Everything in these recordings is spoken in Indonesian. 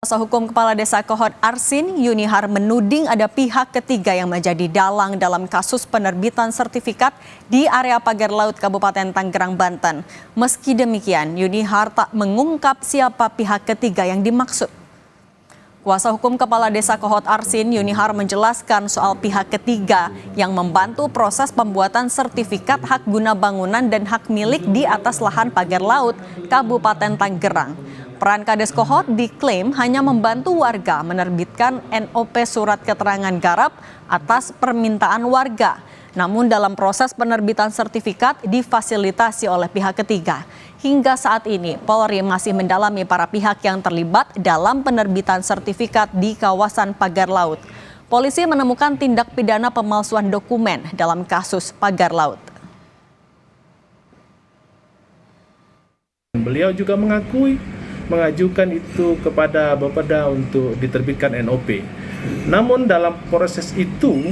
Kuasa Hukum Kepala Desa Kohod Arsin, Yunihar, menuding ada pihak ketiga yang menjadi dalang dalam kasus penerbitan sertifikat di area pagar laut Kabupaten Tangerang, Banten. Meski demikian, Yunihar tak mengungkap siapa pihak ketiga yang dimaksud. Kuasa Hukum Kepala Desa Kohod Arsin, Yunihar, menjelaskan soal pihak ketiga yang membantu proses pembuatan sertifikat hak guna bangunan dan hak milik di atas lahan pagar laut Kabupaten Tangerang. Peran Kades Kohod diklaim hanya membantu warga menerbitkan NOP surat keterangan garap atas permintaan warga. Namun dalam proses penerbitan sertifikat difasilitasi oleh pihak ketiga. Hingga saat ini Polri masih mendalami para pihak yang terlibat dalam penerbitan sertifikat di kawasan pagar laut. Polisi menemukan tindak pidana pemalsuan dokumen dalam kasus pagar laut. Beliau juga mengajukan itu kepada Bapeda untuk diterbitkan NOP. Namun dalam proses itu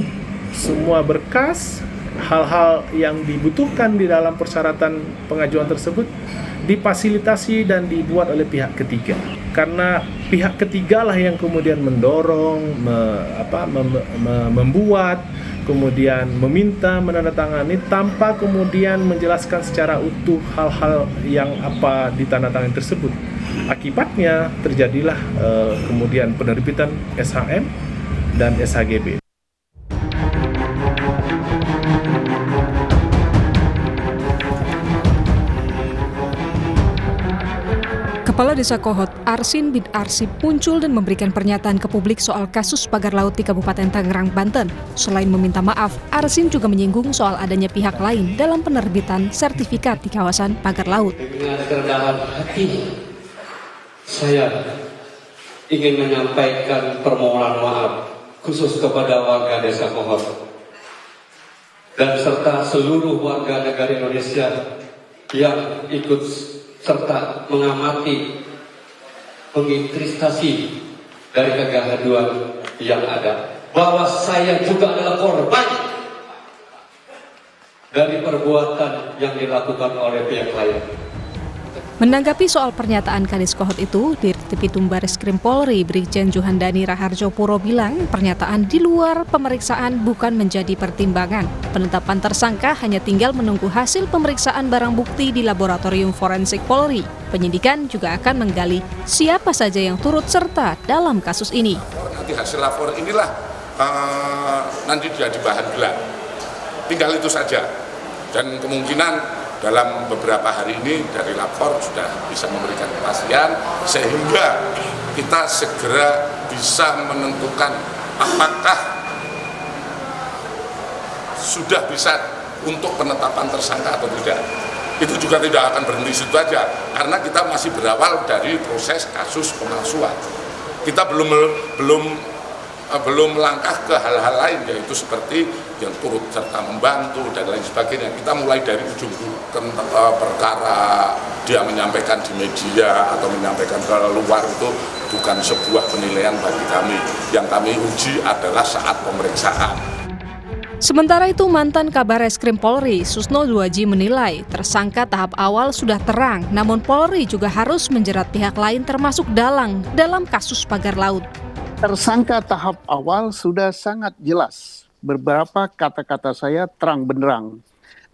semua berkas, hal-hal yang dibutuhkan di dalam persyaratan pengajuan tersebut difasilitasi dan dibuat oleh pihak ketiga. Karena pihak ketiga lah yang kemudian mendorong, membuat, kemudian meminta menandatangani tanpa kemudian menjelaskan secara utuh hal-hal yang apa ditandatangani tersebut. Akibatnya terjadilah kemudian penerbitan SHM dan SHGB. Kepala Desa Kohod Arsin bin Arsip muncul dan memberikan pernyataan ke publik soal kasus pagar laut di Kabupaten Tangerang, Banten. Selain meminta maaf, Arsin juga menyinggung soal adanya pihak lain dalam penerbitan sertifikat di kawasan pagar laut. Dengan kerendahan hati, saya ingin menyampaikan permohonan maaf khusus kepada warga Desa Kohod dan serta seluruh warga negara Indonesia yang ikut serta mengamati, menginvestasi dari kegaduhan yang ada, bahwa saya juga adalah korban dari perbuatan yang dilakukan oleh pihak lain. Menanggapi soal pernyataan Kades Kohod itu, Dirtipidum Bareskrim Polri Brigjen Juhandani Raharjo Puro bilang pernyataan di luar pemeriksaan bukan menjadi pertimbangan. Penetapan tersangka hanya tinggal menunggu hasil pemeriksaan barang bukti di Laboratorium Forensik Polri. Penyidikan juga akan menggali siapa saja yang turut serta dalam kasus ini. Nanti hasil lapor inilah nanti jadi bahan gelar. Tinggal itu saja. Dan kemungkinan dalam beberapa hari ini dari lapor sudah bisa memberikan kepastian sehingga kita segera bisa menentukan apakah sudah bisa untuk penetapan tersangka atau tidak. Itu juga tidak akan berhenti situ aja karena kita masih berawal dari proses kasus pemalsuan. Kita belum melangkah ke hal-hal lain, yaitu seperti yang turut serta membantu dan lain sebagainya. Kita mulai dari ujung perkara dia menyampaikan di media atau menyampaikan ke luar itu bukan sebuah penilaian bagi kami. Yang kami uji adalah saat pemeriksaan. Sementara itu, mantan Kabar Reskrim Polri, Susno Duaji, menilai tersangka tahap awal sudah terang, namun Polri juga harus menjerat pihak lain termasuk dalang dalam kasus pagar laut. Tersangka tahap awal sudah sangat jelas. Beberapa kata-kata saya terang benderang.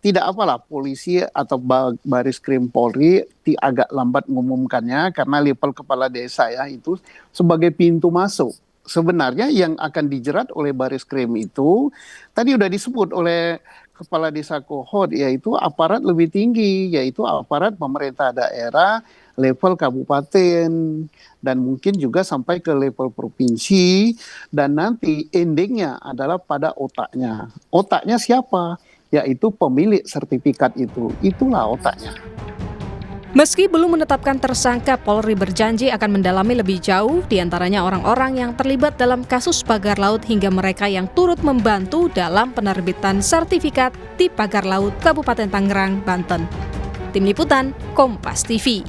Tidak apalah polisi atau Bareskrim Polri agak lambat mengumumkannya karena level kepala desa ya itu sebagai pintu masuk. Sebenarnya yang akan dijerat oleh Bareskrim itu tadi sudah disebut oleh Kepala Desa Kohod, yaitu aparat lebih tinggi, yaitu aparat pemerintah daerah, level kabupaten, dan mungkin juga sampai ke level provinsi, dan nanti endingnya adalah pada otaknya. Otaknya siapa? Yaitu pemilik sertifikat itu. Itulah otaknya. Meski belum menetapkan tersangka, Polri berjanji akan mendalami lebih jauh, diantaranya orang-orang yang terlibat dalam kasus pagar laut hingga mereka yang turut membantu dalam penerbitan sertifikat di pagar laut Kabupaten Tangerang, Banten. Tim Liputan, Kompas TV.